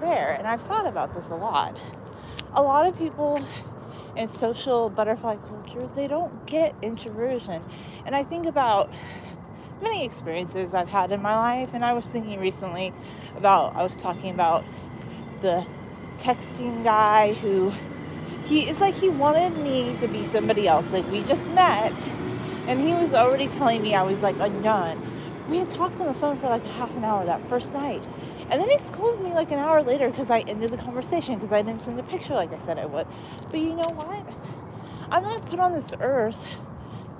rare. And I've thought about this a lot. A lot of people in social butterfly culture, they don't get introversion. And I think about many experiences I've had in my life. And I was thinking recently I was talking about the texting guy who it's like he wanted me to be somebody else. Like we just met and he was already telling me I was like a nun. We had talked on the phone for like a half an hour that first night. And then he scolded me like an hour later because I ended the conversation because I didn't send a picture like I said I would. But you know what? I'm not put on this earth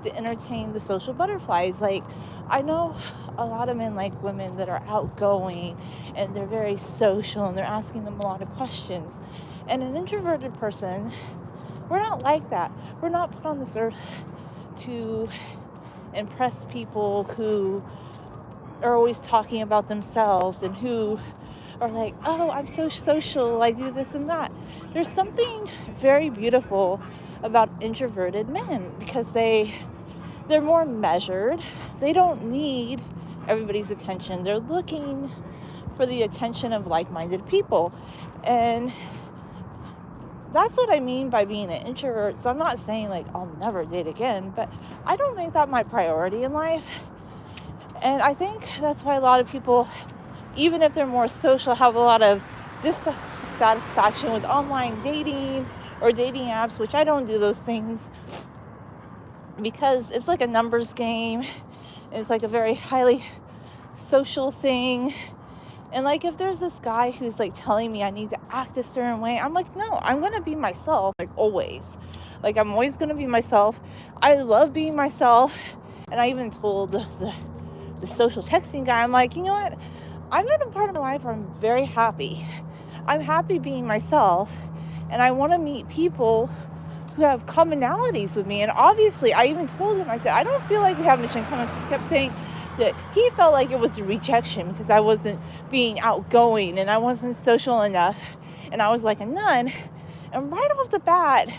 to entertain the social butterflies. Like, I know a lot of men like women that are outgoing and they're very social and they're asking them a lot of questions. And an introverted person, we're not like that. We're not put on this earth to impress people who are always talking about themselves and who are like, oh, I'm so social, I do this and that. There's something very beautiful about introverted men because they're more measured. They don't need everybody's attention. They're looking for the attention of like-minded people. And that's what I mean by being an introvert. So I'm not saying like I'll never date again, but I don't make that my priority in life. And I think that's why a lot of people, even if they're more social, have a lot of dissatisfaction with online dating or dating apps, which I don't do those things because it's like a numbers game. It's like a very highly social thing. And like if there's this guy who's like telling me I need to act a certain way, I'm like, no, I'm going to be myself, like always. Like I'm always going to be myself. I love being myself. And I even told the social texting guy, I'm like, you know what? I'm in a part of my life where I'm very happy. I'm happy being myself. And I want to meet people who have commonalities with me. And obviously, I even told him, I said, I don't feel like we have much in common. Because he kept saying that he felt like it was a rejection because I wasn't being outgoing and I wasn't social enough. And I was like a nun. And right off the bat,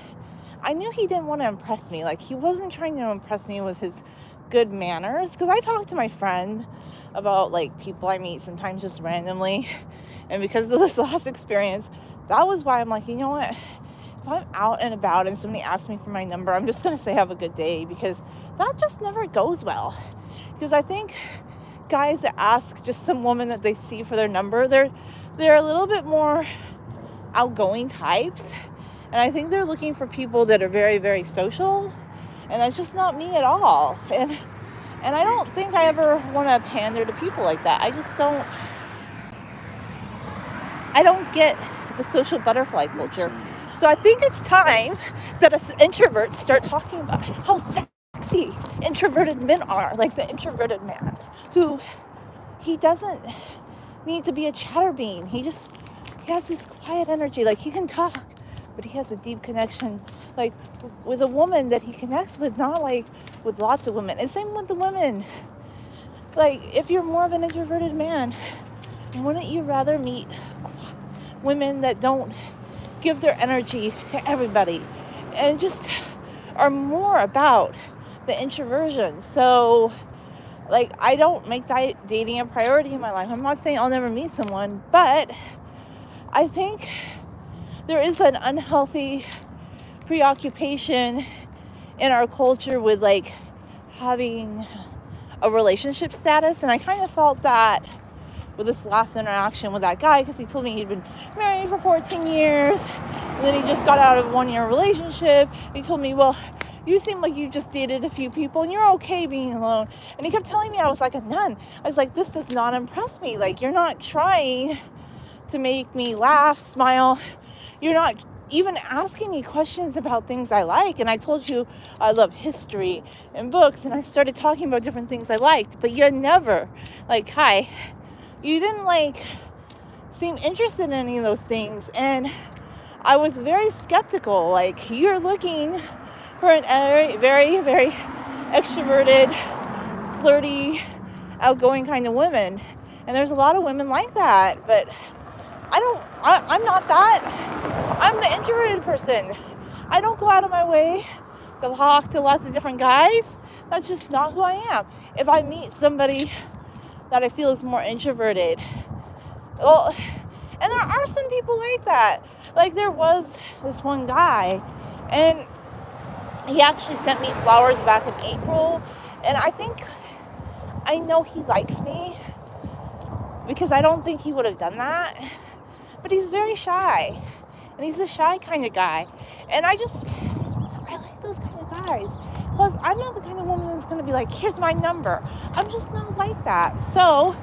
I knew he didn't want to impress me. Like he wasn't trying to impress me with his good manners. Because I talked to my friend about like people I meet sometimes just randomly. And because of this last experience, that was why I'm like, you know what? If I'm out and about and somebody asks me for my number, I'm just going to say have a good day because that just never goes well. Because I think guys that ask just some woman that they see for their number, they're a little bit more outgoing types. And I think they're looking for people that are very, very social. And that's just not me at all. And I don't think I ever want to pander to people like that. I don't get the social butterfly culture. So I think it's time that us introverts start talking about how sexy introverted men are. Like the introverted man who he doesn't need to be a chatterbean. He has this quiet energy. Like he can talk, but he has a deep connection, like with a woman that he connects with, not like with lots of women. And same with the women. Like if you're more of an introverted man, wouldn't you rather meet women that don't give their energy to everybody and just are more about the introversion? So like I don't make dating a priority in my life. I'm not saying I'll never meet someone, but I think there is an unhealthy preoccupation in our culture with like having a relationship status. And I kind of felt that with this last interaction with that guy because he told me he'd been married for 14 years and then he just got out of a 1-year relationship. He told me, well, you seem like you just dated a few people and you're okay being alone. And he kept telling me I was like a nun. I was like, this does not impress me. Like you're not trying to make me laugh, smile. You're not even asking me questions about things I like. And I told you I love history and books and I started talking about different things I liked, but you're never like, hi, you didn't like seem interested in any of those things. And I was very skeptical. Like you're looking for an very, very extroverted, flirty, outgoing kind of woman. And there's a lot of women like that, but I'm not that. I'm the introverted person. I don't go out of my way to talk to lots of different guys. That's just not who I am. If I meet somebody that I feel is more introverted, well, and there are some people like that. Like there was this one guy, and he actually sent me flowers back in April, and I know he likes me because I don't think he would have done that. But he's very shy, and he's a shy kind of guy, and I like those kind of guys. Plus, I'm not the kind of woman that's going to be like, here's my number. I'm just not like that. So,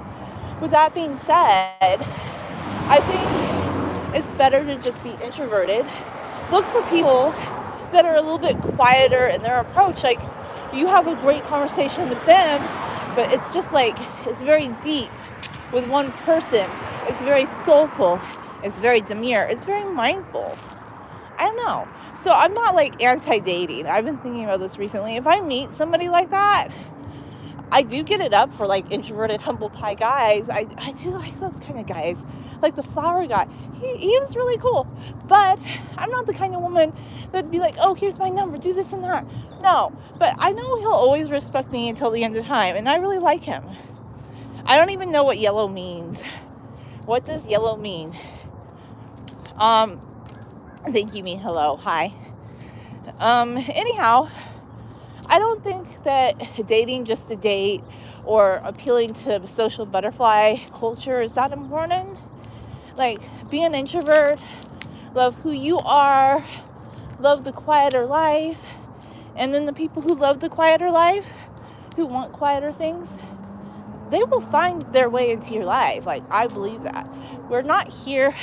with that being said, I think it's better to just be introverted. Look for people that are a little bit quieter in their approach. Like, you have a great conversation with them, but it's just like, it's very deep with one person. It's very soulful. It's very demure. It's very mindful. I don't know. So I'm not like anti-dating. I've been thinking about this recently. If I meet somebody like that, I do get it up for like introverted humble pie guys. I do like those kind of guys. Like the flower guy. He was really cool. But I'm not the kind of woman that'd be like, oh, here's my number, do this and that. No. But I know he'll always respect me until the end of time. And I really like him. I don't even know what yellow means. What does yellow mean? I think you mean hello, hi. Anyhow, I don't think that dating just to date or appealing to social butterfly culture is that important. Like, be an introvert, love who you are, love the quieter life, and then the people who love the quieter life, who want quieter things, they will find their way into your life. Like, I believe that. We're not here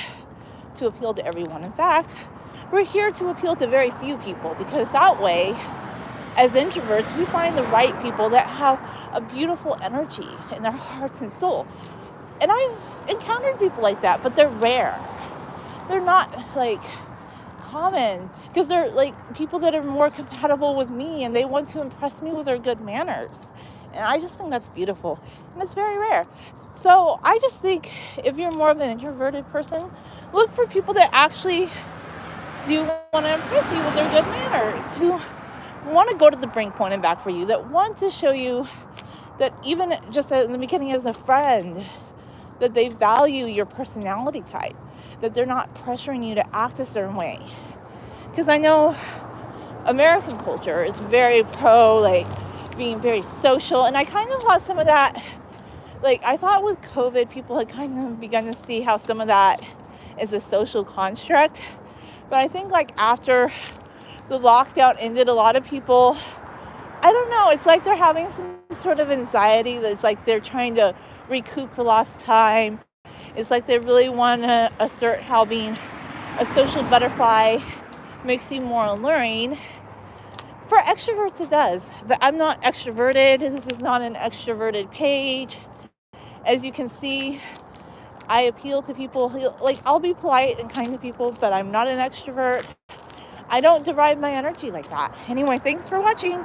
to appeal to everyone. In fact, we're here to appeal to very few people, because that way, as introverts, we find the right people that have a beautiful energy in their hearts and soul. And I've encountered people like that, but they're rare. They're not like common, because they're like people that are more compatible with me and they want to impress me with their good manners. And I just think that's beautiful. And it's very rare. So I just think if you're more of an introverted person, look for people that actually do want to impress you with their good manners, who want to go to the brink point and back for you, that want to show you that even just in the beginning as a friend, that they value your personality type, that they're not pressuring you to act a certain way. Because I know American culture is very pro, like, being very social, and I kind of thought some of that, like, I thought with COVID, people had kind of begun to see how some of that is a social construct. But I think, like, after the lockdown ended, a lot of people, I don't know, it's like they're having some sort of anxiety. That's like they're trying to recoup for lost time. It's like they really want to assert how being a social butterfly makes you more alluring. For extroverts, it does. But I'm not extroverted. This is not an extroverted page. As you can see, I appeal to people who, like, I'll be polite and kind to people, but I'm not an extrovert. I don't derive my energy like that. Anyway, thanks for watching.